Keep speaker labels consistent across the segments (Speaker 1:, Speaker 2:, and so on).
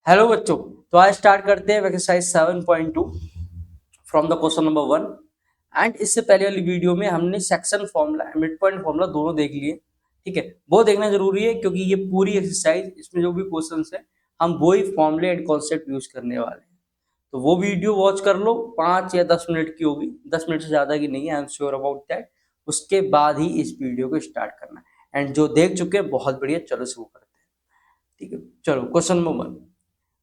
Speaker 1: Hello बच्चों, तो आज स्टार्ट करते हैं exercise 7.2 from the question number 1। And इससे पहले वाली वीडियो में हमने section formula mid point formula दोनों देख लिए। ठीक है, वो देखना जरूरी है क्योंकि ये पूरी एक्सरसाइज इसमें जो भी क्वेश्चंस है हम वो ही फॉर्मूले एंड कॉन्सेप्ट यूज करने वाले हैं। तो वो वीडियो वॉच कर लो, 5 या 10 मिनट की होगी, 10 मिनट से ज्यादा की नहीं है, I am sure about that. उसके बाद ही इस वीडियो को स्टार्ट करना है। एंड जो देख चुके हैं बहुत बढ़िया, चलो शुरू करते हैं। ठीक है, चलो क्वेश्चन नंबर 1।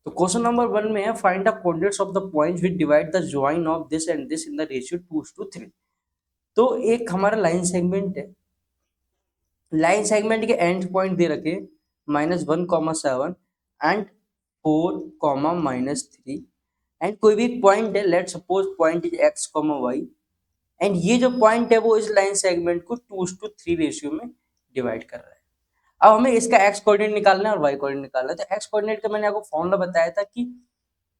Speaker 1: तो क्वेश्चन नंबर 1 में है find the coordinates of the points which divide the join of this and this in the ratio 2:3। तो एक हमारा लाइन सेगमेंट है, लाइन सेगमेंट के एंड पॉइंट दे रखे -1,7 एंड 4, -3। एंड कोई भी पॉइंट है, let suppose point is x, y। And ये जो पॉइंट है वो इस लाइन सेगमेंट को 2:3 रेशियो में डिवाइड कर रहा है। अब हमें इसका x कोऑर्डिनेट निकालना है और y कोऑर्डिनेट निकालना है। तो x कोऑर्डिनेट का मैंने आपको फॉर्मूला बताया था कि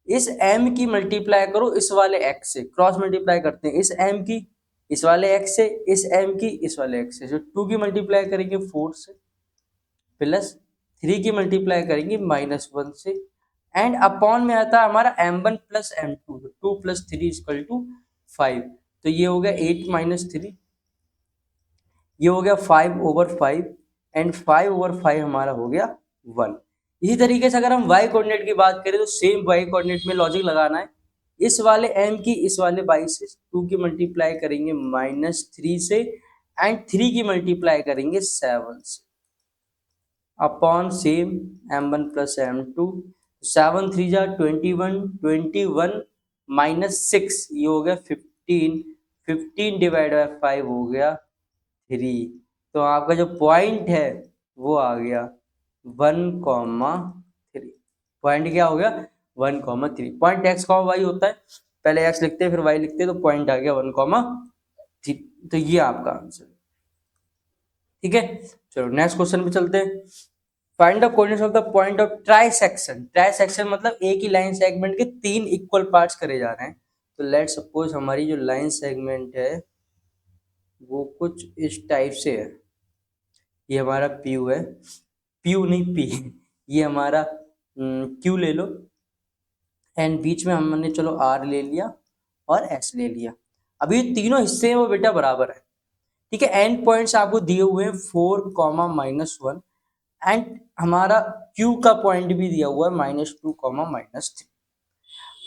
Speaker 1: इस m की मल्टीप्लाई करो इस वाले x से, क्रॉस मल्टीप्लाई करते हैं इस m की इस वाले x से, इस m की इस वाले x से। जो 2 की मल्टीप्लाई करेंगे 4 से, प्लस 3 की मल्टीप्लाई करेंगे -1 से। एंड अपॉन में आता है हमारा m1 प्लस m2, 2 + 3 = 5। तो ये हो गया 8 - 3, ये हो गया 5/5 एंड 5/5 हमारा हो गया 1। इसी तरीके से अगर हम y कोऑर्डिनेट की बात करें तो सेम y कोऑर्डिनेट में लॉजिक लगाना है। इस वाले m की इस वाले y से 2 की मल्टीप्लाई करेंगे -3 से एंड 3 की मल्टीप्लाई करेंगे 7 से, upon same m1 plus m2। 7 3 जा 21, 21 -6 ये हो गया 15, 15 डिवाइड बाय 5 हो गया 3। तो आपका जो पॉइंट है वो आ गया 1,3। पॉइंट क्या हो गया 1,3। पॉइंट x, y होता है, पहले x लिखते हैं फिर y लिखते हैं, तो पॉइंट आ गया 1,3। तो ये आपका आंसर। ठीक है, चलो नेक्स्ट क्वेश्चन पे चलते हैं। Find the coordinates of the point of trisection. Trisection मतलब एक ही लाइन सेगमेंट के 3 इक्वल पार्ट्स करे जा रहे हैं। तो लेट सपोज हमारी जो लाइन सेगमेंट है वो कुछ इस टाइप से है। ये हमारा पी है, पी नहीं पी, ये हमारा क्यू ले लो। एंड बीच में हमने चलो आर ले लिया और एस ले लिया। अभी तीनों हिस्से हैं वो बेटा बराबर है। ठीक है, एंड पॉइंट्स आपको दिए हुए हैं 4, -1 एंड हमारा क्यू का पॉइंट भी दिया हुआ है -2, -3।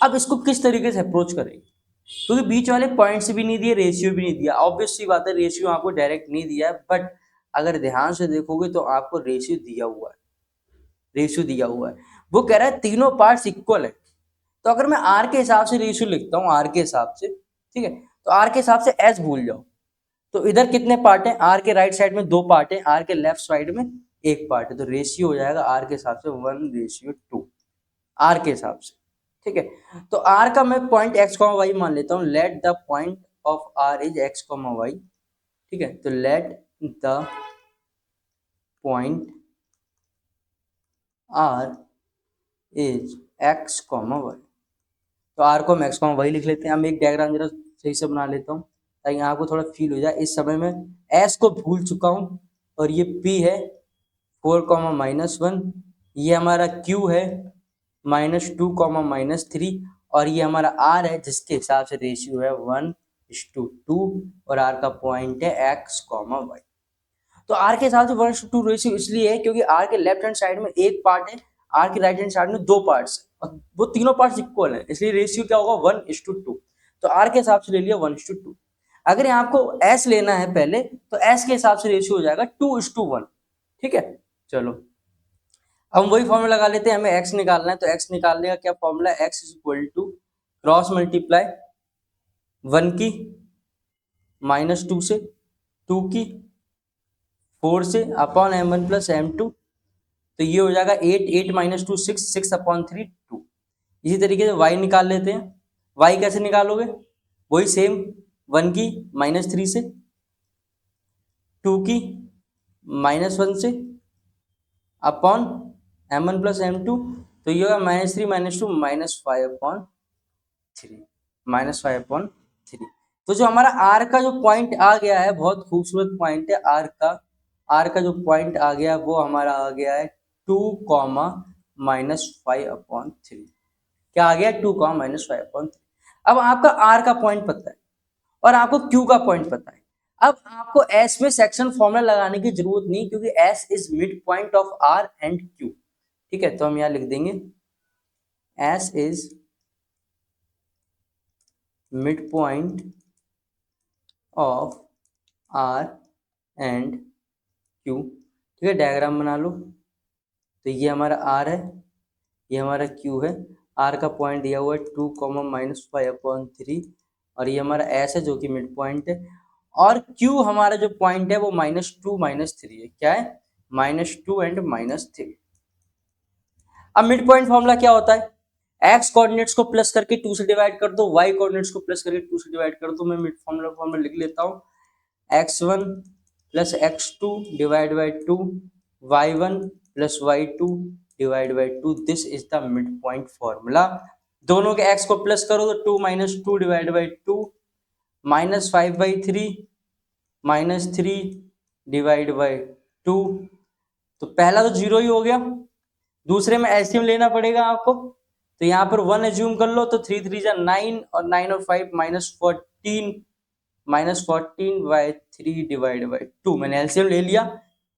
Speaker 1: अब इसको किस तरीके से अप्रोच करेंगे, क्योंकि बीच वाले पॉइंट्स भी नहीं दिए, रेशियो भी नहीं दिया। ऑब्वियस सी बात है, रेशियो आपको डायरेक्ट नहीं दिया है, बट अगर ध्यान से देखोगे तो आपको रेशियो दिया हुआ है, रेशियो दिया हुआ है। वो कह रहा है तीनों पार्ट्स इक्वल है। तो अगर मैं आर के हिसाब से रेशियो लिखता हूँ, आर के हिसाब से, ठीक है, तो आर के हिसाब से एस भूल जाओ। तो इधर कितने पार्ट हैं, आर के राइट साइड में 2 पार्ट हैं, आर के लेफ्ट साइड में 1 पार्ट है। तो रेशियो हो जाएगा आर के हिसाब से 1:2 आर के हिसाब से। ठीक है, तो आर का मैं पॉइंट x, y मान लेता हूँ। Let the point of R is x, y। ठीक है, तो let the point R is x, y। तो आर को हम x, y लिख लेते हैं। हम एक डायग्राम जरा सही से बना लेता हूँ ताकि आपको थोड़ा फील हो जाए। इस समय में s को भूल चुका हूँ और ये p है 4, -1, ये हमारा q है -2, -3, और ये हमारा r है जिसके हिसाब से रेशियो है 1:2 और r का पॉइंट है x, y। तो r के हिसाब से 1:2 रेशियो इसलिए है क्योंकि r के लेफ्ट हैंड साइड में 1 पार्ट है, r के राइट हैंड साइड में 2 पार्ट्स है और वो तीनों पार्ट्स इक्वल है, इसलिए रेशियो क्या होगा 1:2। तो r के हिसाब से ले लिया 1:2। अगर यहाँ आपको s लेना है पहले तो s के हिसाब से रेशियो हो जाएगा 2:1। ठीक है, चलो हम वही फॉर्मूला लगा लेते हैं। हमें x निकालना है, तो x निकालने का क्या फॉर्मूला है, x = क्रॉस मल्टीप्लाई 1 की -2 से, 2 की 4 से, अपॉन m1 प्लस m2। तो ये हो जाएगा 8, 8 - 2 6, 6/3 2। इसी तरीके से y निकाल लेते हैं। y कैसे निकालोगे, वही सेम 1 की -3 से, 2 की -1 से, अपॉन m1 प्लस m2। तो ये होगा -3 - 2 -5/3, -5/3। तो जो हमारा r का जो पॉइंट आ गया है, बहुत खूबसूरत पॉइंट है r का। r का जो पॉइंट आ गया वो हमारा आ गया है 2, -5/3। क्या आ गया? 2, -5/3। अब आपका आर का पॉइंट पता है और आपको क्यू का पॉइंट पता है। अब आपको एस में सेक्शन फॉर्मूला लगाने की जरूरत नहीं, क्योंकि S is mid point of R and Q. ठीक है, तो हम यहां लिख देंगे S is mid point of R and Q. ठीक है, डायग्राम बना लो। तो ये हमारा आर है, ये हमारा क्यू है। आर का पॉइंट दिया हुआ है 2, -5/3 और ये हमारा एस है जो कि मिड पॉइंट है। और क्यू हमारा जो पॉइंट है वो -2 -3 है। क्या है? -2 एंड -3। अब मिड पॉइंट फॉर्मूला क्या होता है? एक्स कोऑर्डिनेट्स को प्लस करके 2 से डिवाइड कर दो, वाई कोऑर्डिनेट्स को प्लस करके 2 से डिवाइड कर दो। मैं मिड फॉर्मूला लिख लेता हूँ। x1 plus x2 divide by 2, y1 plus y2 divide by 2। This is the mid point formula. दोनों के x को प्लस करो तो 2 - 2 डिवाइड बाई 2, -5/3 -3 डिवाइड बाई 2। तो पहला तो जीरो ही हो गया, दूसरे में एलसीएम लेना पड़ेगा आपको। तो यहाँ पर 1 एज्यूम कर लो, तो 3 3 जा 9 और 9 और 5 -14, -14/3 डिवाइड बाई 2। मैंने एलसीएम ले लिया,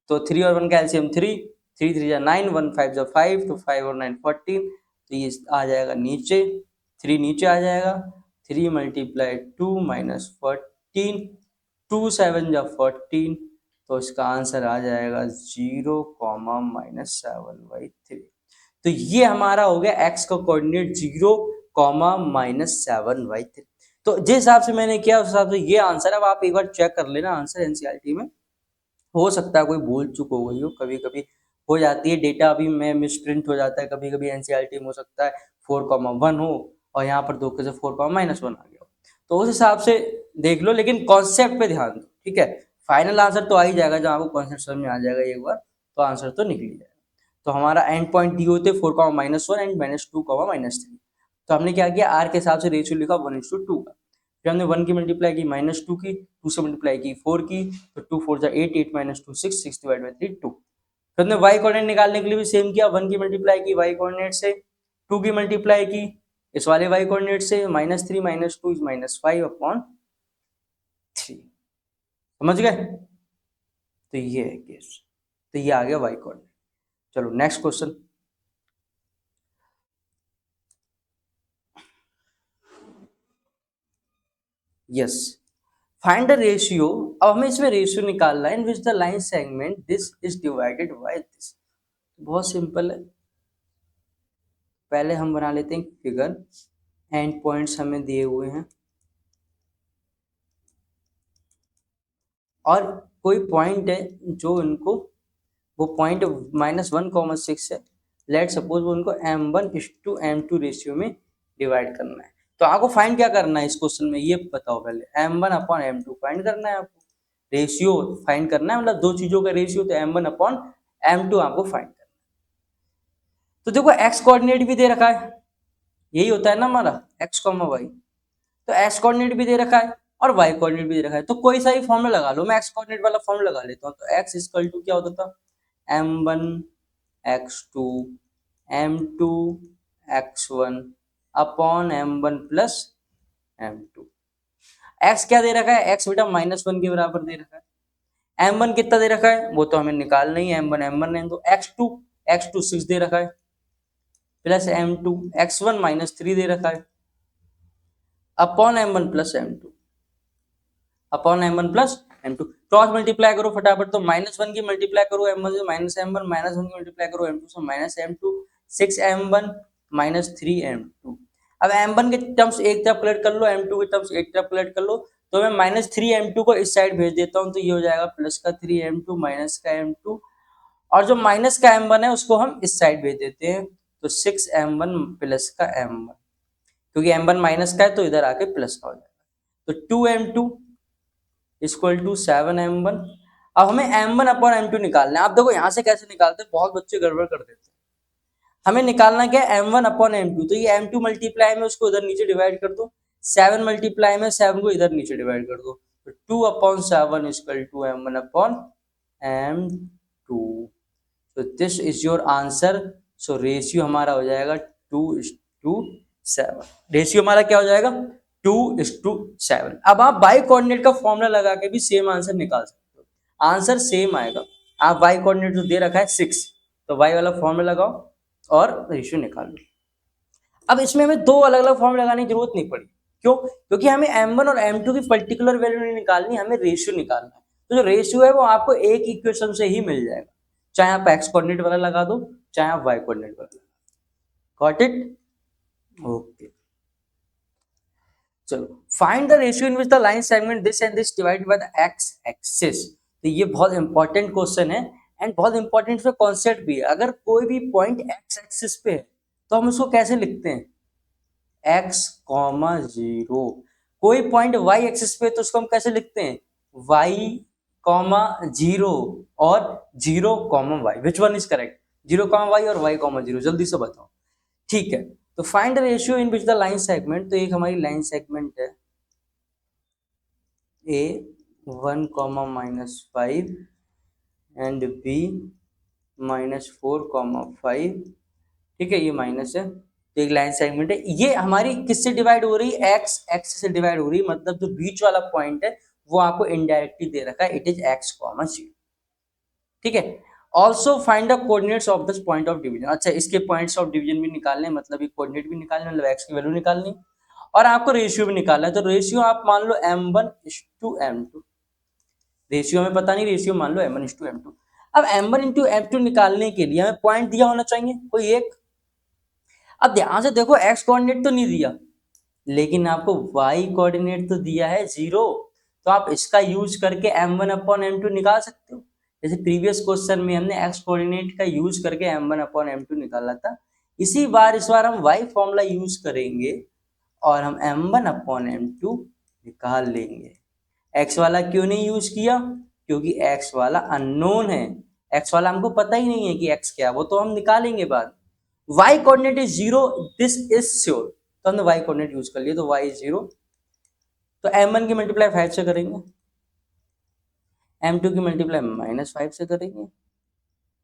Speaker 1: तो 3 और 1 का एलसीएम 3, 3 3 जा 9, 1 5 जा 5, तो 5 और 9 14। तो ये आ जाएगा नीचे, 3 नीचे आ जाएगा, 3 × 2 -14, 2 7 जा 14। तो इसका आंसर आ जाएगा 0, -7/3। तो ये हमारा हो गया x का कोऑर्डिनेट 0, -7/3। तो जिस हिसाब से मैंने किया उस हिसाब से ये आंसर। अब आप एक बार चेक कर लेना आंसर एनसीईआरटी में। हो सकता है कोई भूल चूक हो गई हो, कभी कभी हो जाती है, डेटा अभी में मिसप्रिंट हो जाता है। कभी कभी एनसीईआरटी में हो सकता है 4,1 हो और यहाँ पर धोखे से 4,-1 आ गया हो। तो उस हिसाब से देख लो, लेकिन कॉन्सेप्ट पे ध्यान दो। ठीक है, फाइनल आंसर तो आ ही जाएगा, जब आपको कॉन्सेप्ट समझ में आ जाएगा एक बार तो आंसर तो निकल ही जाएगा। तो हमारा एंड पॉइंट दिए होते 4,-1 एंड -2, -3। तो हमने क्या किया, आर के हिसाब से रेशियो लिखा 1:2 का। फिर हमने 1 की मल्टीप्लाई की -2 की, 2 से मल्टीप्लाई की 4 की, तो 2 4 जा 8, 8 - 2 6, 6 डिवाइड बाई 3 2। फिर हमने y कोऑर्डिनेट निकालने के लिए भी सेम किया, 1 की मल्टीप्लाई की y कोऑर्डिनेट से, 2 की मल्टीप्लाई की इस वाले y कोऑर्डिनेट से, -3 - 2 इज -5/3। समझ गए? तो ये है केस। तो ये आ गया y कोऑर्डिनेट। चलो next question. Yes, find the ratio. अब हमें इसमें रेशियो निकालना है in which the line segment this is divided by this. बहुत सिंपल है। पहले हम बना लेते हैं फिगर। एंड पॉइंट्स हमें दिए हुए हैं और कोई पॉइंट है जो इनको, वो पॉइंट -1,6 है। लेट सपोज वो उनको m1:m2 रेशियो में डिवाइड करना है। तो आपको फाइंड क्या करना है इस क्वेश्चन में, ये बताओ पहले। m1/m2 फाइंड करना है आपको, रेशियो फाइंड करना है, मतलब दो चीजों का रेशियो। तो m1/m2 आपको फाइंड करना है। तो देखो x कोऑर्डिनेट भी दे रखा है, यही होता है ना हमारा x, y। तो x कोऑर्डिनेट भी दे रखा है और y कोऑर्डिनेट भी दे रखा है। तो कोई सा ही फॉर्मूला लगा लो। मैं x कोऑर्डिनेट वाला फॉर्मूला लगा लेता हूँ। तो x इक्वल टू क्या होता था, m1 x2 m2 x1 upon m1 plus m2। x क्या दे रखा है, x बेटा -1 के बराबर दे रखा है। m1 कितना दे रखा है वो तो हमें निकालना ही है, m1 है। तो x2 6 दे रखा है, प्लस m2 x1 -3 दे रखा है, upon m1 plus m2, upon m1 plus m2। Cross multiply करो फटाफट। तो -1 की मल्टीप्लाई करो m1 से -m1, -1 की मल्टीप्लाई करो m2 से -m2, 6m1 -3m2। अब m1 के टर्म्स एक तरफ कलेक्ट कर लो, m2 के टर्म्स एक तरफ कलेक्ट कर लो। तो मैं -3m2 को इस साइड भेज देता हूँ, तो ये हो जाएगा प्लस का 3m2 माइनस का m2, और जो माइनस का m1 है उसको हम इस साइड भेज देते हैं। तो 6m1 प्लस का m1, क्योंकि m1 माइनस का है तो इधर आके प्लस का हो जाएगा। तो 2m2 इक्वल टू 7m1। अब हमें m1/m2 निकालना है। आप देखो यहाँ से कैसे निकालते हैं, बहुत बच्चे गड़बड़ कर देते हैं। हमें निकालना क्या है, m1/m2। तो ये m2 मल्टीप्लाई में उसको इधर नीचे डिवाइड कर दो, 7 मल्टीप्लाई में 7 को इधर नीचे डिवाइड कर दो। तो 2/7 equal to m1/m2। So this is your answer। So ratio हमारा हो जाएगा 2:7। रेशियो हमारा क्या हो जाएगा 2:7। अब आप बाई कोऑर्डिनेट का फॉर्मूला लगा के भी सेम आंसर निकाल सकते हो, आंसर सेम आएगा। आप बाई कोऑर्डिनेट जो दे रखा है 6, तो बाई वाला फॉर्मूला लगाओ और रेशियो निकाल लो। अब इसमें हमें दो अलग अलग फॉर्मूला लगाने की जरूरत नहीं पड़ी, क्यों? क्योंकि हमें m1 और m2 की पर्टिकुलर वैल्यू नहीं निकालनी, हमें रेशियो निकालना है। तो जो रेशियो है वो आपको एक इक्वेशन से ही मिल जाएगा, चाहे आप x कोऑर्डिनेट वाला लगा दो, चाहे आप y कोऑर्डिनेट वाला लगा दो। Got it? ओके, चलो, find the ratio in which the line segment this and this divided by the x axis. तो ये बहुत इंपॉर्टेंट क्वेश्चन है एंड बहुत इंपॉर्टेंट इसमें कॉन्सेप्ट भी है। अगर कोई भी पॉइंट x एक्सिस पे है तो हम उसको कैसे लिखते हैं? x, 0। कोई पॉइंट y एक्सिस पे तो उसको हम कैसे लिखते हैं? y, 0 और 0, y। Which one is correct? 0, y और y, 0। जल्दी से बताओ। ठीक है, तो find the ratio in which the line segment. तो एक हमारी लाइन सेगमेंट है a 1, -5 एंड b -4, 5। ठीक है, ये माइनस है, तो एक लाइन सेगमेंट है। ये हमारी किससे डिवाइड हो रही है? x एक्सिस से डिवाइड हो रही है, मतलब जो बीच वाला पॉइंट है वो आपको इनडायरेक्टली दे रखा है, इट इज x, 0। ठीक है, also find the coordinates of this point of division. अच्छा, इसके पॉइंट्स ऑफ डिवीजन भी निकालने, मतलब ये कोऑर्डिनेट भी निकालने, मतलब x की वैल्यू निकालनी और आपको रेशियो भी निकालना है। तो रेशियो आप मान लो m1:m2। रेशियो हमें पता नहीं, रेशियो मान लो m1:m2। अब m1:m2 निकालने के लिए हमें पॉइंट दिया होना चाहिए कोई एक। अब ध्यान से देखो, x कोऑर्डिनेट तो नहीं दिया, लेकिन आपको y कोऑर्डिनेट तो दिया है 0। तो आप इसका यूज करके m1/m2 निकाल सकते हो। जैसे प्रीवियस क्वेश्चन में हमने x कोऑर्डिनेट का यूज करके m1/m2 निकाला था, इसी बार इस बार हम y फॉर्मूला यूज करेंगे और हम m1/m2 निकाल लेंगे। x वाला क्यों नहीं यूज किया? क्योंकि x वाला अननोन है, x वाला हमको पता ही नहीं है कि x क्या है, वो तो हम निकालेंगे बाद। y coordinate is 0, this is sure, तो हमने y कोऑर्डिनेट यूज कर लिया, तो y इज 0। तो m1 की मल्टीप्लाई 5 से करेंगे, m2 की मल्टीप्लाई -5 से करेंगे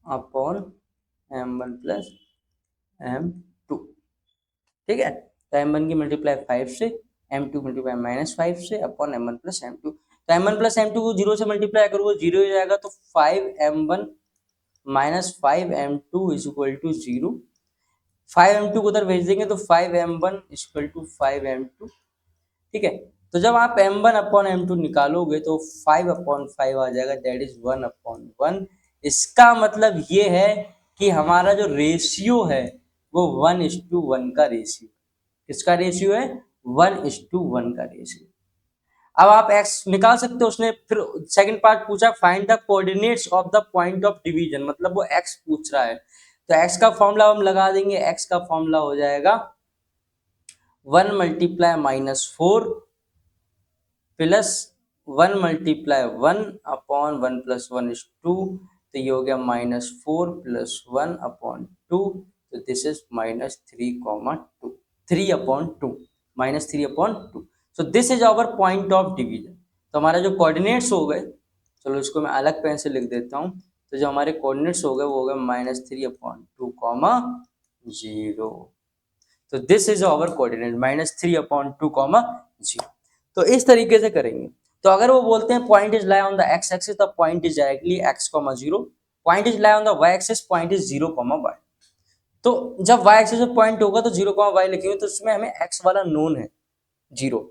Speaker 1: अपॉन m1 प्लस m2। ठीक है, तो m1 की मल्टीप्लाई 5 से, m2 की मल्टीप्लाई -5 से अपॉन m1 प्लस m2। तो m1 प्लस m2 को 0 से मल्टीप्लाई करोगे 0 हो जाएगा, तो 5m1 -5m2 is equal to 0। 5m2 को उधर भेज देंगे तो 5m1 इक्वल टू 5m2। ठीक है, तो जब आप m1/m2 निकालोगे तो 5/5 आ जाएगा, दैट इज 1/1। इसका मतलब ये है कि हमारा जो रेशियो है वो 1:1 का रेशियो। किसका रेशियो है? 1:1 का रेशियो। अब आप x निकाल सकते हो। उसने फिर सेकंड पार्ट पूछा, find the coordinates of the point of division, मतलब वो x पूछ रहा है। तो x का फॉर्मूला हम लगा देंगे, x का फॉर्मूला हो जाएगा 1 × -4 प्लस 1 × 1/1 + 1 is 2। तो ये हो गया -4 + 1/2, तो this is -3,2, 3/2, -3/2। So this is our point of division. तो हमारा जो कोऑर्डिनेट्स हो गए, चलो इसको मैं अलग पेन से लिख देता हूँ। तो जो हमारे कोऑर्डिनेट्स हो गए वो हो गए -3/2, 0। तो दिस इज आवर कोऑर्डिनेट -3/2, 0। तो इस तरीके से करेंगे। तो अगर वो बोलते हैं point is lie on the x axis, तो point is directly x, 0। Point is lie on the y axis, point is 0, y। तो जब y एक्सिस पे पॉइंट होगा तो 0, y लिखेंगे, तो इसमें हमें x वाला नोन है 0,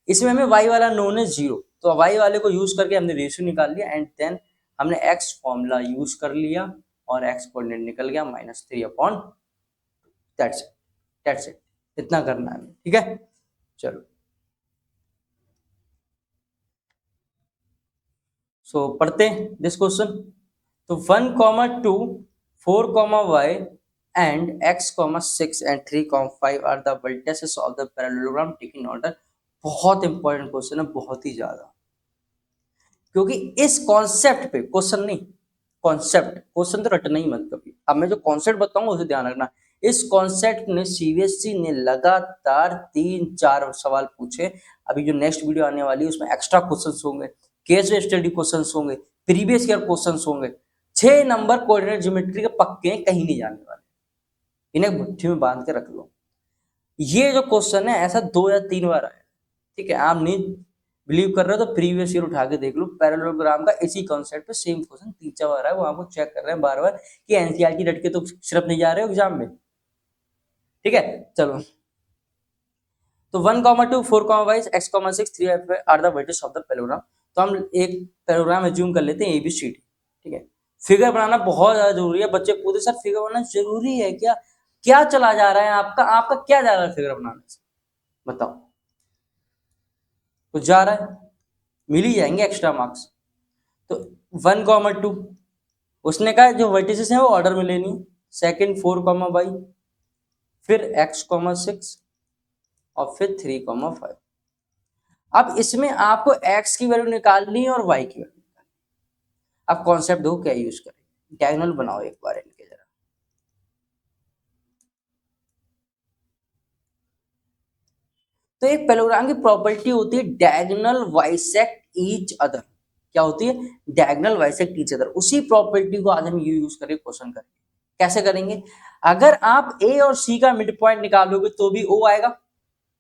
Speaker 1: इसमें हमें y वाला नोन है 0। तो y वाले को यूज करके हमने रेशियो निकाल लिया एंड देन हमने x फॉर्मूला यूज कर लिया और x कोऑर्डिनेट निकल गया -3/2। दैट्स इट, इतना करना है। ठीक है, चलो। सो पढ़ते हैं दिस क्वेश्चन। तो 1,2, 4, y and x, 6 and 3, 5 are the vertices of the parallelogram taken in order। बहुत इंपॉर्टेंट क्वेश्चन है, बहुत ही ज्यादा, क्योंकि इस कॉन्सेप्ट पे क्वेश्चन नहीं, कॉन्सेप्ट, क्वेश्चन तो रटना ही मत कभी। अब मैं जो कॉन्सेप्ट बताऊंगा उसे ध्यान रखना। इस कॉन्सेप्ट ने सीबीएसई ने लगातार 3-4 सवाल पूछे। अभी जो नेक्स्ट वीडियो आने वाली है उसमें एक्स्ट्रा क्वेश्चंस होंगे, केस स्टडी क्वेश्चंस होंगे, प्रीवियस ईयर क्वेश्चंस होंगे। 6 नंबर कोऑर्डिनेट ज्योमेट्री के पक्के हैं, कहीं नहीं जाने वाले। इन्हें मुट्ठी में बांध के रख लो। ये जो क्वेश्चन है ऐसा 2 या 3 बार आया, ठीक है। आप नहीं बिलीव कर रहे हो तो प्रीवियस ईयर उठा के देख लो, पैरेललोग्राम का इसी कॉन्सेप्ट पे सेम क्वेश्चन 3-4 बार आया, वो आपको चेक कर रहे हैं बार बार कि एनसीईआरटी रट के तो सिर्फ नहीं जा रहे हो एग्जाम में, ठीक है। चलो, तो 1,2, 4,5, x,6, 3 are the vertices of the parallelogram. तो हम एक पैरेललोग्राम एज्यूम कर लेते हैं एबीसीडी, ठीक है। फिगर बनाना बहुत ज्यादा जरूरी है, बच्चे पूछते सर फिगर बनाना जरूरी है क्या, क्या चला जा रहा है आपका, आपका क्या जा रहा है फिगर बनाने से, बताओ। कुछ जा रहा है, मिल ही जाएंगे एक्स्ट्रा मार्क्स। तो 1,2 उसने कहा जो वर्टिसेस हैं वो ऑर्डर में लेनी है। सेकंड 4,5, फिर x,6 और फिर 3,5। अब इसमें आपको x की वैल्यू निकालनी है और y की वैल्यू निकालनी है। अब कॉन्सेप्ट देखो क्या यूज करें, डायगोनल बनाओ एक बार इनके जरा। तो एक पैरेललोग्राम की प्रॉपर्टी होती है डायगोनल बाइसेक्ट ईच अदर। क्या होती है? Diagonal bisect each other. उसी प्रॉपर्टी को आज हम यूज करके क्वेश्चन करेंगे। कैसे करेंगे? अगर आप ए और सी का मिड पॉइंट निकालोगे तो भी ओ आएगा,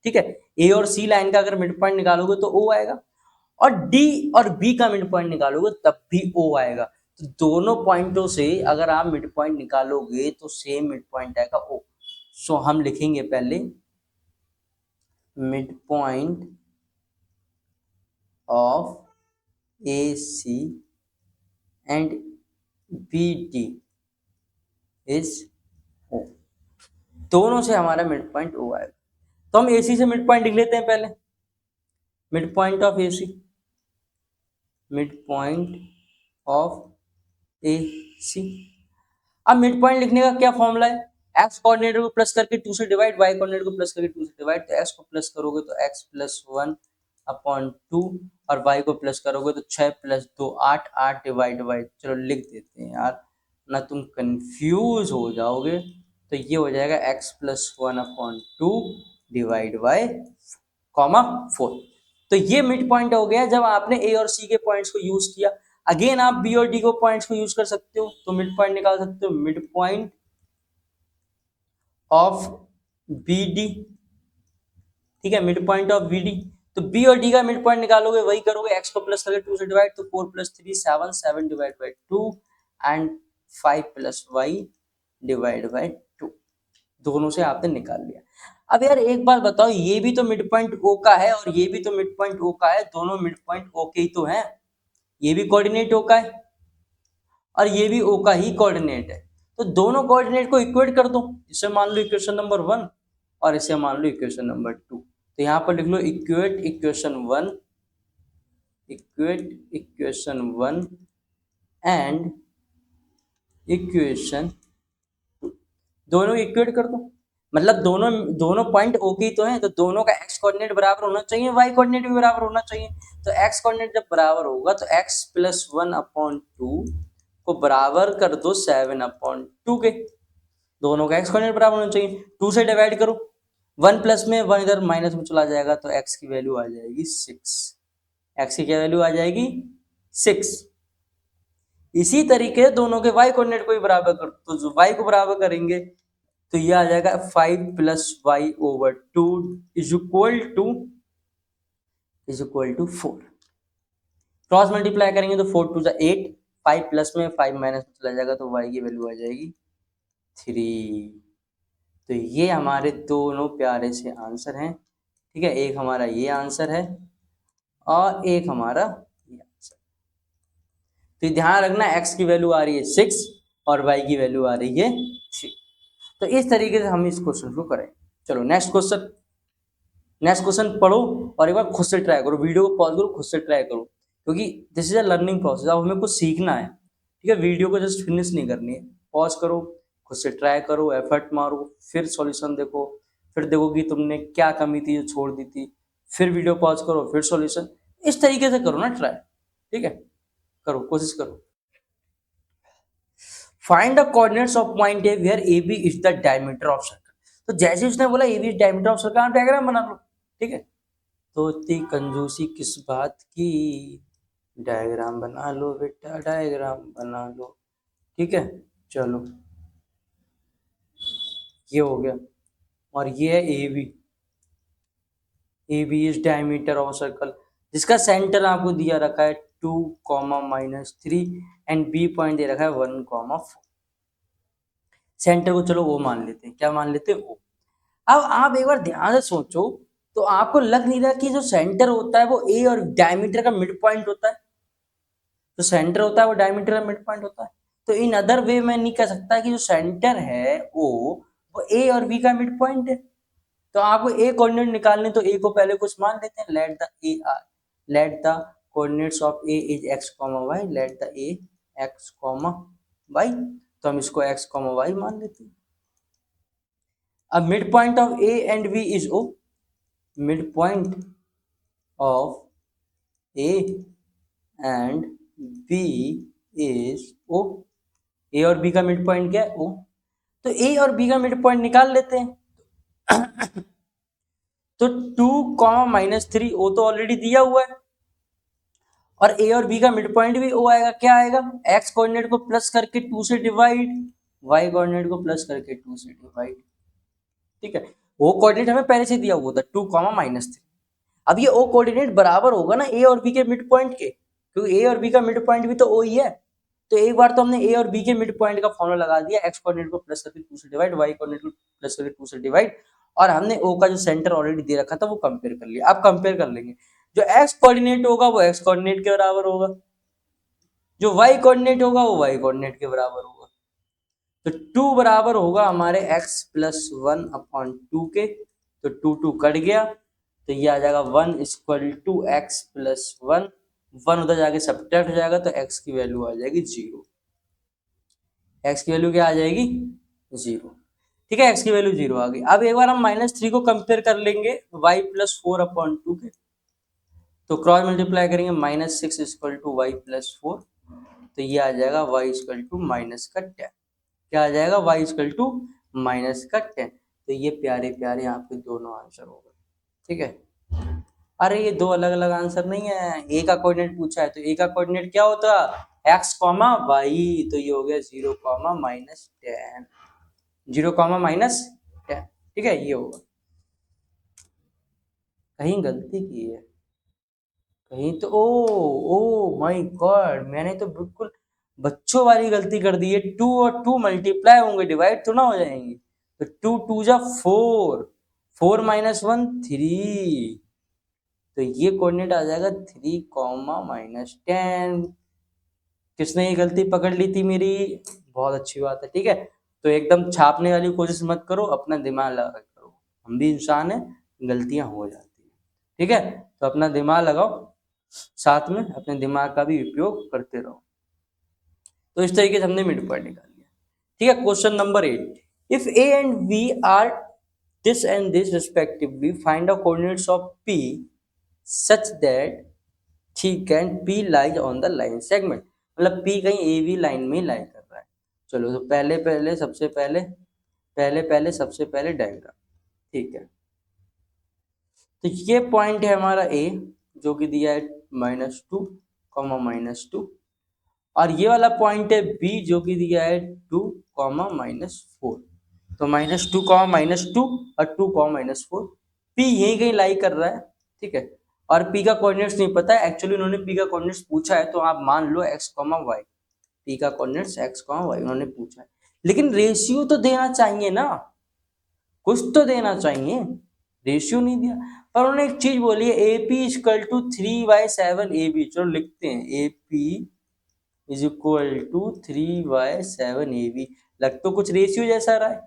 Speaker 1: ठीक है। ए और सी लाइन का अगर मिड पॉइंट निकालोगे तो ओ आएगा, और डी और बी का मिड पॉइंट निकालोगे तब भी ओ आएगा। तो दोनों पॉइंटों से अगर आप मिड पॉइंट निकालोगे तो सेम मिड पॉइंट आएगा ओ। सो हम लिखेंगे पहले mid point of A C and B D is O. दोनों से हमारा मिड पॉइंट ओ आएगा। तो हम ए सी से मिड पॉइंट लिख लेते हैं पहले, mid point of A C, mid point of A C. अब मिड पॉइंट लिखने का क्या फॉर्मूला है? एक्स कोऑर्डिनेट को प्लस करके 2 से डिवाइड, वाई कोऑर्डिनेट को प्लस करके 2 से डिवाइड। तो एक्स को प्लस करोगे तो x प्लस 1/2 और y को प्लस करोगे तो 6 प्लस 2 8, 8 डिवाइड बाई, चलो लिख देते हैं यार ना तुम कंफ्यूज हो जाओगे। तो ये हो जाएगा x plus 1/2 divide by comma 4। तो ये मिड पॉइंट हो गया जब आपने ए और सी के पॉइंट्स को यूज किया। अगेन आप बी और डी को पॉइंट्स को यूज कर सकते हो, तो मिड पॉइंट निकाल सकते हो, mid point of B D, ठीक है, mid point of B D. तो बी और डी का मिड पॉइंट निकालोगे वही करोगे, एक्स को प्लस करके 2 से डिवाइड, तो 4 plus 3 7, 7 divide by 2 and 5 plus y divide by 2। दोनों से आपने निकाल लिया। अब यार एक बात बताओ, ये भी तो मिड पॉइंट ओ का है और ये भी तो मिड पॉइंट ओ का है, दोनों मिड पॉइंट ओ के ही तो हैं। ये भी कोऑर्डिनेट ओ का है और ये भी ओ का ही कोऑर्डिनेट है। तो दोनों कोऑर्डिनेट को इक्वेट कर दो। इसे मान लो इक्वेशन नंबर 1 और इसे मान लो इक्वेशन नंबर 2। तो यहाँ पर लिख लो equate equation 1, equate equation 1 and equation 2। दोनों इक्वेट कर दो, मतलब दोनों दोनों पॉइंट ओ की तो हैं, तो दोनों का एक्स कोऑर्डिनेट बराबर होना चाहिए, वाई कोऑर्डिनेट भी बराबर होना चाहिए। तो एक्स कोऑर्डिनेट जब बराबर होगा तो एक्स प्लस 1/2 को बराबर कर दो 7/2 के। दोनों का एक्स कोऑर्डिनेट बराबर होना चाहिए। 2 से डिवाइड करो, 1 प्लस में 1 इधर माइनस में चला जाएगा तो एक्स की वैल्यू आ जाएगी 6। एक्स की क्या वैल्यू आ जाएगी? 6। इसी तरीके से दोनों के वाई कोऑर्डिनेट को भी बराबर कर, तो जो वाई को बराबर करेंगे तो ये आ जाएगा 5 plus y over 2 is equal to 4। Cross multiply करेंगे तो 4 2 8, 5 प्लस में 5 माइनस में चला जाएगा तो वाई की वैल्यू आ जाएगी 3। तो ये हमारे दोनों प्यारे से आंसर हैं, ठीक है। एक हमारा ये आंसर है और एक हमारा ये आंसर। तो ध्यान रखना x की वैल्यू आ रही है 6 और y की वैल्यू आ रही है 3। तो इस तरीके से हम इस क्वेश्चन को करें। चलो नेक्स्ट क्वेश्चन, नेक्स्ट क्वेश्चन पढ़ो और एक बार खुद से ट्राई करो, वीडियो को पॉज करो, खुद से ट्राई करो, क्योंकि this is a learning process. अब हमें कुछ सीखना है, ठीक है। वीडियो को जस्ट फिनिश नहीं करनी है, पॉज करो, खुद से ट्राई करो, एफर्ट मारो, फिर सॉल्यूशन देखो, फिर देखो कि तुमने क्या कमी थी जो छोड़ दी थी, फिर वीडियो पॉज करो, फिर सॉल्यूशन। इस तरीके से करो ना ट्राई, ठीक है। करो, कोशिश करो। Find the coordinates of point A where A B is the diameter of circle. तो जैसे उसने बोला A B is diameter of circle, आप डायग्राम बना लो, ठीक है। तो इतनी कंजूसी किस बात की, डायग्राम बना लो बेटा, डायग्राम बना लो, ठीक है। चलो ये हो गया, और ये है A B. A B is diameter of circle जिसका सेंटर आपको दिया रखा है 2, -3 एंड बी पॉइंट दे रखा है 1, 4। सेंटर को चलो वो मान लेते हैं, क्या मान लेते हैं, ओ। अब आप एक बार ध्यान से सोचो, तो आपको लग नहीं रहा कि जो सेंटर होता है वो ए और डायमीटर का मिड पॉइंट होता है? जो सेंटर होता है वो डायमीटर का मिड पॉइंट होता है। तो इन अदर वे मैं नहीं कह सकता कि जो सेंटर है ओ वो ए और बी का मिड पॉइंट है। तो आपको ए कोऑर्डिनेट निकालने, तो ए को पहले कुछ मान लेते हैं, let the coordinates of A is x, y, let the A x, y। तो हम इसको x, y मान लेते हैं। अब mid point of A and B is O, mid point of A and B is O. A और B का mid point क्या है, ओ। तो ए और बी का मिड पॉइंट निकाल लेते हैं। तो 2, -3 ओ तो ऑलरेडी दिया हुआ है, और ए और बी का मिड पॉइंट भी ओ आएगा। क्या आएगा, एक्स कोऑर्डिनेट को प्लस करके 2 से डिवाइड, वाई कोऑर्डिनेट को प्लस करके 2 से डिवाइड। ठीक है, ओ कोऑर्डिनेट हमें पहले से दिया हुआ था 2, -3। अब ये ओ कोऑर्डिनेट बराबर होगा ना ए और बी के मिड पॉइंट के, क्योंकि ए और बी का मिड पॉइंट भी तो ओ ही है। तो एक बार तो हमने ए और बी के मिड पॉइंट का फॉर्मूला लगा दिया, एक्स कोऑर्डिनेट को प्लस करके 2 से डिवाइड, वाई कोऑर्डिनेट को प्लस करके 2 से डिवाइड, और हमने ओ का जो सेंटर ऑलरेडी दे रखा था वो कंपेयर कर लिया। अब कंपेयर कर लेंगे, जो एक्स कोऑर्डिनेट होगा वो एक्स कोऑर्डिनेट के बराबर होगा, जो वाई कोऑर्डिनेट होगा वो वाई कोऑर्डिनेट के बराबर होगा। तो 2 बराबर होगा हमारे x प्लस 1/2 के, तो 2 कट गया, तो ये आ जाएगा 1 इक्वल टू एक्स प्लस 1, 1 उधर जाके सब्ट्रैक्ट हो जाएगा, तो x की वैल्यू आ जाएगी 0। x की वैल्यू क्या आ जाएगी, 0। ठीक है, x की वैल्यू 0 आ गई। अब एक बार हम -3 को कंपेयर कर लेंगे y प्लस 4/2 के, तो क्रॉस मल्टीप्लाई करेंगे, -6 इक्वल टू वाई प्लस 4, तो ये आ जाएगा y इक्वल टू -10। क्या आ जाएगा, y इक्वल टू -10। तो ये प्यारे प्यारे आपके दोनों आंसर हो गए। ठीक है, अरे ये दो अलग अलग आंसर नहीं है, ए का कोऑर्डिनेट पूछा है, तो ए का कोऑर्डिनेट क्या होता है, x, y। तो ये हो गया 0, -10, 0, -10। ठीक है, ये होगा। कहीं गलती की है कहीं तो, ओ माय गॉड, मैंने तो बिल्कुल बच्चों वाली गलती कर दी है। 2 और 2 मल्टीप्लाई होंगे, डिवाइड तो ना हो जाएंगे। तो 2 2 जा 4, 4 -1 3, तो ये कोऑर्डिनेट आ जाएगा 3, -10। किसने ये गलती पकड़ ली थी मेरी, बहुत अच्छी बात है। ठीक है, तो एकदम छापने वाली कोशिश मत करो, अपना दिमाग लगा करो, हम भी इंसान है, गलतियां हो जाती है। ठीक है, तो अपना दिमाग लगाओ, साथ में अपने दिमाग का भी उपयोग करते रहो। तो इस तरीके से हमने मिड पॉइंट निकाल लिया। ठीक है, question number 8, if A and B are this and this respectively, find the coordinates of P such that ठीक and P lies on the line segment. मतलब पी कहीं ए बी लाइन में लाई कर रहा है। चलो, तो सबसे पहले डायग्राम। ठीक है, तो ये पॉइंट है हमारा ए, जो कि दिया है -2, -2, और ये वाला पॉइंट है बी, जो कि दिया है 2, -4। तो -2, -2 और 2, -4, पी यही कहीं लाई कर रहा है। ठीक है, और पी का कोऑर्डिनेट्स नहीं पता है, एक्चुअली उन्होंने पी का कोऑर्डिनेट्स पूछा है, तो आप मान लो x, y। पी का कोऑर्डिनेट्स x, y उन्होंने पूछा है, लेकिन रेशियो तो देना चाहिए ना, कुछ तो देना चाहिए, रेशियो नहीं दिया। पर उन्होंने एक चीज बोली है, AP इक्वल टू 3/7 AB। चलो लिखते हैं, AP is equal to 3/7 AB। लग तो कुछ रेशियो जैसा रहा है।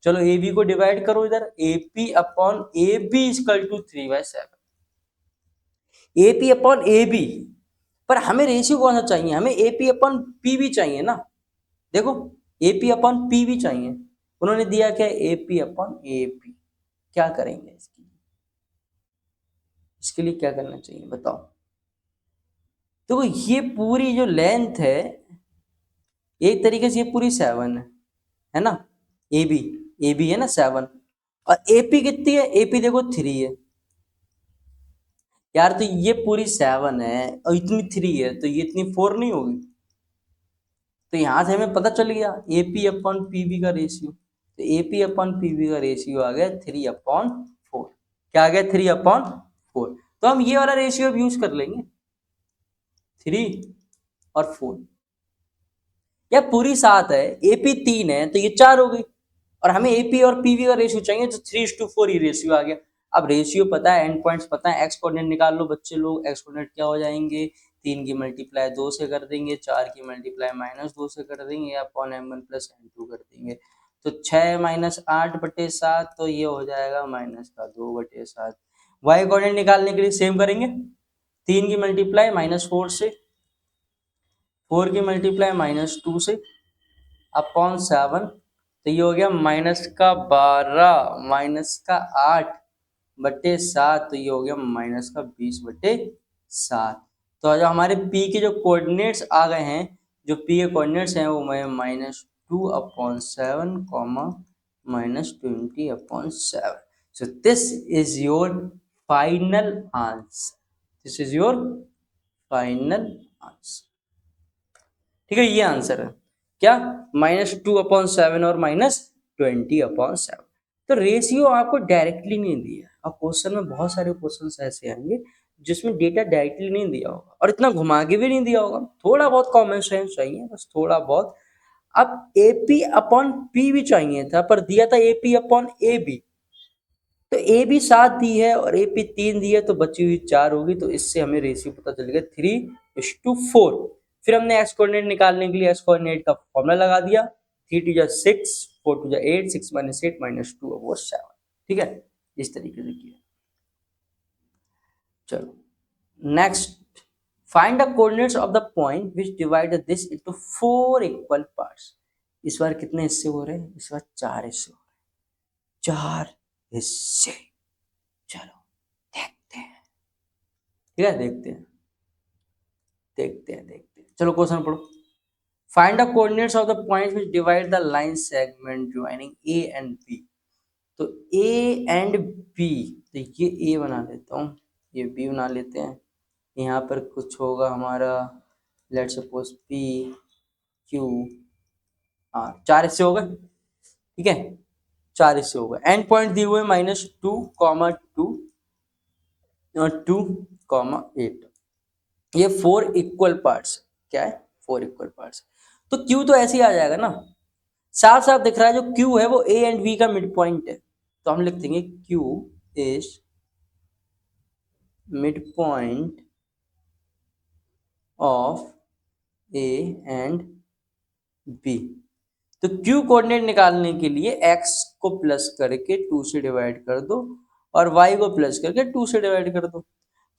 Speaker 1: चलो AB को डिवाइड करो इधर, AP upon AB equal to 3/7, AP upon AB। पर हमें रेशियो कौन सा चाहिए, हमें AP अपॉन PB चाहिए ना। देखो, AP अपॉन PB चाहिए, उन्होंने दिया क्या, AP अपॉन AP। क्या करेंगे इसके लिए क्या करना चाहिए बताओ। तो ये पूरी जो लेंथ है, एक तरीके से ये पूरी 7 है ना, ए बी है ना 7, और एपी कितनी है, एपी देखो 3 है यार। तो ये पूरी 7 है और इतनी 3 है, तो ये इतनी 4 नहीं होगी। तो यहां से हमें पता चल गया एपी अपॉन पीबी का रेशियो। तो AP अपॉन PB का रेशियो आ गया 3/4। क्या आ गया? 3/4। तो हम ये वाला रेशियो अब यूज कर लेंगे, 3 और 4। या पूरी 7 है, AP 3 है, तो ये 4 हो गई, और हमें AP और PV का रेशियो चाहिए, तो 3:4 ही रेशियो आ गया। अब रेशियो पता है, एंड पॉइंट्स पता है, एक्स कोऑर्डिनेट निकाल लो बच्चे लोग। एक्स कोऑर्डिनेट क्या हो जाएंगे? 3 की मल्टीप्लाई 2 से कर देंगे, 4 की मल्टीप्लाई -2 से कर देंगे, या अपॉन m1 + m2 कर देंगे। तो 6 - 8/7, तो ये हो जाएगा -2/7। वाई कोऑर्डिनेट निकालने के लिए सेम करेंगे, 3 की मल्टीप्लाई -4 से, 4 की मल्टीप्लाई -2 से, अपॉन 7, तो ये हो गया -12 -8/7, तो ये हो गया -20/7। तो जो हमारे P के जो कोऑर्डिनेट्स आ गए हैं, जो P के कोऑर्डिनेट्स हैं, वो -2/7, -20/7। So this is your final answer. This is your final answer. ठीक है, ये आंसर है क्या? -2/7 और -20/7। तो रेशियो आपको डायरेक्टली नहीं दिया। अब क्वेश्चन में बहुत सारे क्वेश्चन ऐसे आएंगे जिसमें डेटा डायरेक्टली नहीं दिया होगा, और इतना घुमा के भी नहीं दिया होगा। थोड़ा बहुत कॉमन सेंस चाहिए, बस थोड़ा बहुत। अब AP/P भी चाहिए था, पर दिया था AP/AB। तो AB 7 दी है और AP 3 दी है, तो बची हुई 4 होगी। तो इससे हमें रेशियो पता चल गया 3:4। फिर हमने एक्स कोऑर्डिनेट निकालने के लिए एक्स कोऑर्डिनेट का फॉर्मूला लगा दिया, 3 × 6, 4 × 8, 6 - 8 -2/7। ठीक है, इस तरीके से किया। चलो next, find the coordinates of the point which divide this into 4 equal parts. इस बार कितने हिस्से हो रहे हैं? इस बार 4 हिस्से हो रहे हैं, 4 हिस्से। चलो देखते हैं, ठीक है, देखते हैं। चलो क्वेश्चन पढ़ो। Find the coordinates of the points which divide the line segment joining A and B। तो A एंड B, तो ये A बना लेता हूँ, ये B बना लेते हैं। यहाँ पर कुछ होगा हमारा, let's suppose P Q R। 4 हिस्से हो गए, ठीक है, 4 हिस्से हो गए। एंड पॉइंट दिए हुए -2, 2 और 2, 8। ये 4 इक्वल पार्ट्स। क्या है? 4 इक्वल पार्ट्स। तो Q तो ऐसे ही आ जाएगा ना, साफ साफ दिख रहा है। जो Q है वो A एंड B का मिड पॉइंट है, तो हम लिख देंगे Q is mid point of A and B। तो Q कोऑर्डिनेट निकालने के लिए x को प्लस करके 2 से डिवाइड कर दो, और y को प्लस करके 2 से डिवाइड कर दो।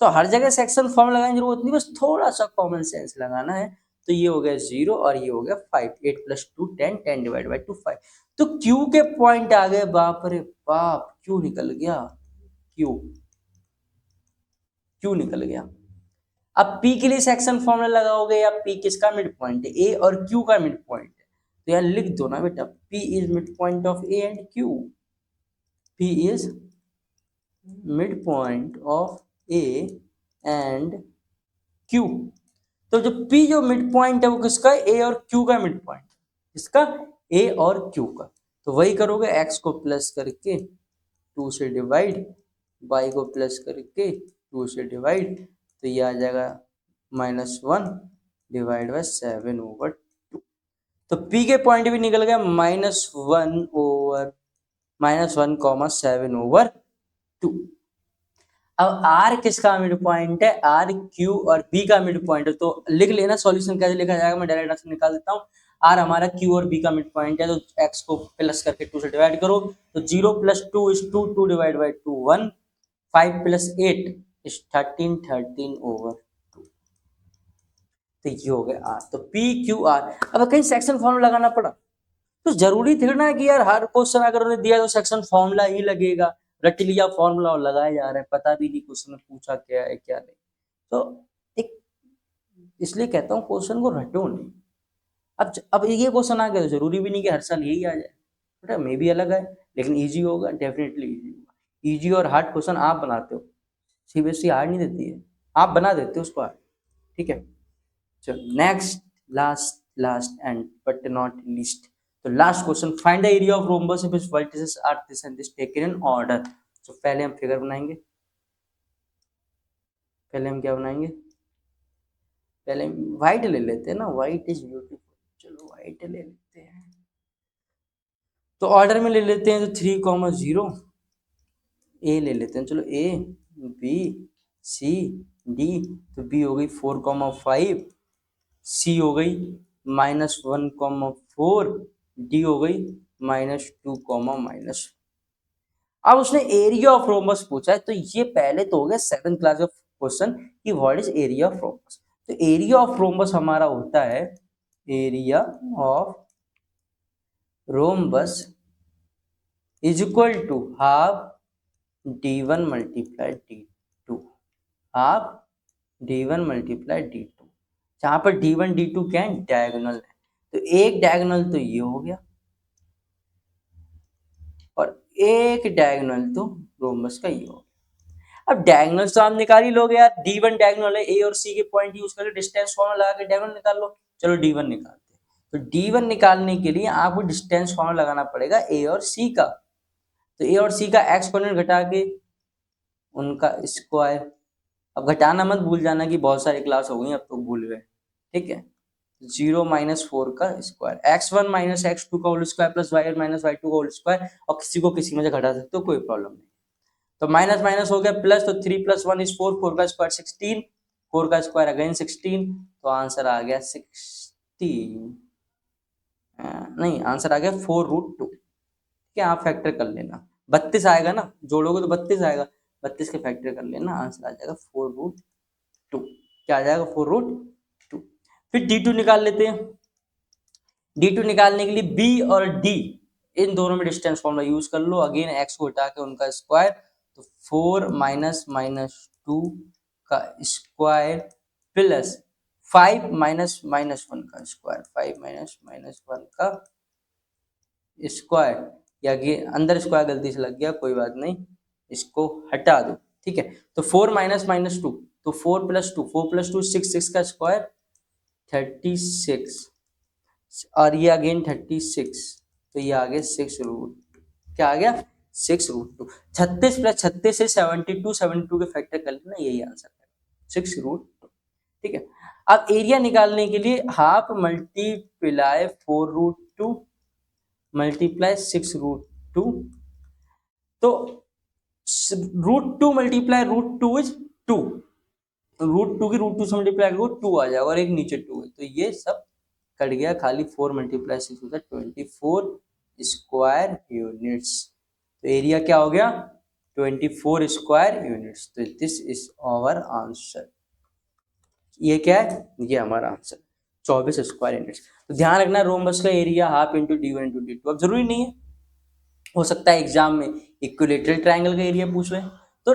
Speaker 1: तो हर जगह सेक्शन फॉर्म लगाने की जरूरत नहीं, बस थोड़ा सा कॉमन सेंस लगाना है। तो ये हो गया 0 और ये हो गया 5। 8 + 2 10, 10 / 2 5। तो Q के पॉइंट आ गए, बाप रे बाप, Q निकल गया, Q निकल गया। अब P के लिए सेक्शन फॉर्मूला लगाओगे, या P किसका मिड पॉइंट है? A और Q का मिड पॉइंट है, तो यार लिख दो ना बेटा, P is mid point of A and Q। P is mid point of A and Q। तो जो P जो मिड पॉइंट है वो किसका है? A और Q का मिड पॉइंट। किसका? A और Q का। तो वही करोगे, x को प्लस करके 2 से डिवाइड, y को प्लस करके 2 से डिवाइड, तो ये आ जाएगा -1 / 7/2। तो P के पॉइंट भी निकल गया -1/7/2। अब R किसका मिड पॉइंट है? R Q और B का मिड पॉइंट है। तो लिख लेना, सॉल्यूशन कैसे लिखा जाएगा, मैं डायरेक्ट आंसर निकाल देता हूँ। R हमारा Q और B का मिड पॉइंट है, तो x को प्लस करके 2 से डिवाइड करो, तो 0 + 2 is 2, 2 / 2 1, 5 + 8 is 13, 13/2। तो ये हो गया R। तो P Q R। अब कहीं सेक्शन फॉर्मूला लगाना पड़ा, तो जरूरी थी ना कि यार हर क्वेश्चन अगर उन्हें दिया तो सेक्शन फॉर्मूला ही लगेगा। रट लिया फॉर्मूला और लगाए जा रहे हैं, पता भी नहीं क्वेश्चन में पूछा क्या है क्या नहीं। तो एक, इसलिए कहता हूँ क्वेश्चन को रटो नहीं। अब ये क्वेश्चन आ गया तो जरूरी भी नहीं कि हर साल यही आ जाए, बेटा मे भी अलग है, लेकिन इजी होगा, डेफिनेटली इजी होगा। इजी और हार्ड क्वेश्चन आप बनाते हो, सीबीएसई हार्ड नहीं देती है, आप बना देते हो उसको हार्ड। ठीक है, चलो next, last and but not least. तो last question, find the area of rhombus if its vertices are this and this taken in order. तो पहले हम फिगर बनाएंगे, पहले हम क्या बनाएंगे, पहले व्हाइट ले लेते हैं ना, व्हाइट इज ब्यूटीफुल, चलो व्हाइट ले लेते हैं। तो ऑर्डर में ले लेते हैं, तो 3,0 ए ले लेते हैं, चलो ए बी सी डी, तो बी हो गई 4,5, सी हो गई -1,4, डी हो गई -2, अब उसने एरिया ऑफ रोम्बस पूछा है, तो ये पहले तो हो गया 7th क्लास का क्वेश्चन कि what is area of rhombus. तो एरिया ऑफ रोम्बस हमारा होता है, area of rhombus is equal to half d1 multiply d2, half d1 multiply d2, जहां पर d1 d2 क्या है, डायगोनल है, तो एक डायगोनल तो ये हो गया और एक डायगोनल तो रोम्बस का ये हो गया। अब डायगोनल तो आप निकाल ही लोगे यार, d1 डायगोनल है, ए और सी के पॉइंट यूज करके डिस्टेंस फॉर्मूला लगा के डायगोनल निकाल लो। चलो d1 निकालते हैं, तो d1 निकालने के लिए आपको डिस्टेंस फॉर्मूला लगाना पड़ेगा ए और सी का, तो ए और सी का एक्सपोनेंट घटा के उनका स्क्वायर। अब घटाना मत भूल जाना कि बहुत सारी क्लास हो गई, अब तो भूल गए, ठीक है। 0-4 का स्क्वायर, x1 - x2 का whole square plus y - y2 का होल स्क्वायर, और किसी को किसी में से घटा सकते हो, कोई प्रॉब्लम नहीं। तो माइनस माइनस हो गया प्लस, तो 3 + 1 = 4, 4 का स्क्वायर 16, 4 का स्क्वायर अगेन 16, तो आंसर आ गया 16, नहीं आंसर आ गया 4√2। क्या आप फैक्टर कर लेना, 32 आएगा ना, जोड़ोगे तो 32 आएगा, 32 के फैक्टर कर लेना, आंसर आ जाएगा 4√2। क्या आ जाएगा, 4√2। फिर d2 निकाल लेते हैं, d2 निकालने के लिए b और d इन दोनों में डिस्टेंस फॉर्मूला यूज कर लो, अगेन x को हटा के उनका स्क्वायर, तो 4 - -2 का स्क्वायर प्लस 5 - -1 का स्क्वायर, 5 - -1 का स्क्वायर, या अंदर स्क्वायर गलती से लग गया, कोई बात नहीं, इसको हटा दो, ठीक है। तो 4 - -2, तो 4 + 2, 4 + 2 6, 6 का स्क्वायर 36, और ये अगेन 36, तो ये आ गया 6√2, क्या आ गया 6√2। 36 + 36 से 72, 72 के फैक्टर कर लेना, यही आंसर है 6√2, ठीक है। अब एरिया निकालने के लिए हाफ मल्टीप्लाई 4√2 मल्टीप्लाई 6√2, तो √2 मल्टीप्लाई √2 इज 2, √2 की √2 से मल्टीप्लाई करो 2 आ जाएगा, और एक नीचे 2 है, तो ये सब कट गया, खाली 4 × 6 होता है 24 स्क्वायर यूनिट्स। तो एरिया क्या हो गया, 24 स्क्वायर यूनिट्स। तो दिस इज आवर आंसर, ये क्या है, ये हमारा आंसर 24 स्क्वायर यूनिट्स। तो ध्यान रखना, रोम्बस का area half into d1 × d2। अब जरूरी नहीं है, हो सकता है एग्जाम में इक्विलेटरल ट्रायंगल का एरिया पूछ ले, तो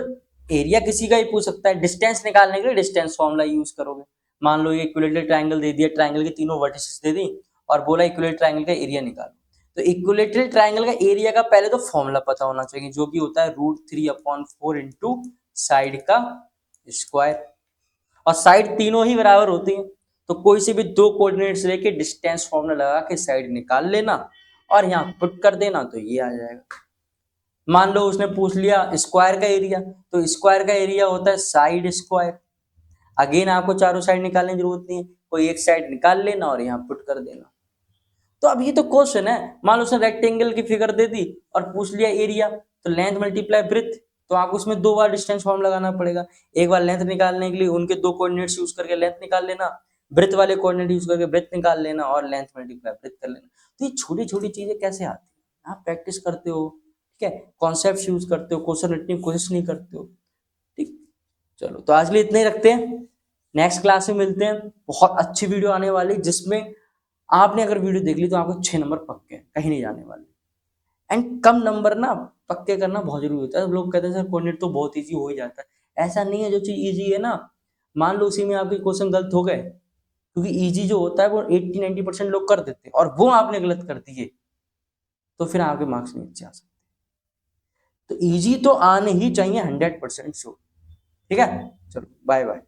Speaker 1: एरिया किसी का ही पूछ सकता है। डिस्टेंस निकालने के लिए डिस्टेंस फॉर्मूला यूज करोगे। मान लो ये इक्विलेटरल ट्रायंगल दे दिया, ट्रायंगल के तीनों वर्टिसेस दे दी और बोला इक्विलेटरल ट्रायंगल का एरिया निकालो, तो इक्विलेटरल ट्रायंगल का एरिया का पहले तो फॉर्मूला पता होना चाहिए, जो कि होता है √3/4 इंटू साइड का स्क्वायर, और साइड तीनों ही बराबर होती है, तो कोई से भी दो कोऑर्डिनेट्स लेके डिस्टेंस फॉर्मूला लगा के साइड निकाल लेना और यहाँ पुट कर देना, तो ये आ जाएगा। मान लो उसने पूछ लिया स्क्वायर का एरिया, तो स्क्वायर का एरिया होता है साइड स्क्वायर, अगेन आपको चारों साइड निकालने की जरूरत नहीं है, कोई एक साइड निकाल लेना और यहाँ पुट कर देना। तो अब ये तो क्वेश्चन है, मान लो उसने रेक्टेंगल की फिगर दे दी और पूछ लिया एरिया, तो लेंथ मल्टीप्लाई ब्रेथ, तो आपको उसमें 2 बार डिस्टेंस फॉर्म लगाना पड़ेगा। एक बार लेंथ निकालने के लिए उनके 2 कोऑर्डिनेट्स यूज करके लेंथ निकाल लेना, ब्रेथ वाले कोऑर्डिनेट यूज करके ब्रेथ निकाल लेना, और लेंथ मल्टीप्लाई ब्रेथ कर लेना। तो ये छोटी छोटी चीजें कैसे आती है, आप प्रैक्टिस करते हो, ठीक है, कॉन्सेप्ट यूज करते हो, क्वेश्चन रटने की कोशिश नहीं करते हो, ठीक। चलो तो आज लिए इतने ही रखते हैं, नेक्स्ट क्लास में मिलते हैं। बहुत अच्छी वीडियो आने वाली, जिसमें आपने अगर वीडियो देख ली तो आपको 6 नंबर पक्के हैं, कहीं नहीं जाने वाले। एंड कम नंबर ना पक्के करना बहुत जरूरी होता है। लोग कहते हैं सर कोऑर्डिनेट तो बहुत इजी हो ही जाता है, ऐसा नहीं है। जो चीज इजी है ना, मान लो उसी में आपके क्वेश्चन गलत हो गए, क्योंकि इजी जो होता है वो 80-90% लोग कर देते हैं, और वो आपने गलत कर दिए, तो फिर आपके मार्क्स नहीं अच्छे आ सकते। तो इजी तो आने ही चाहिए 100% श्योर, ठीक है। चलो बाय बाय।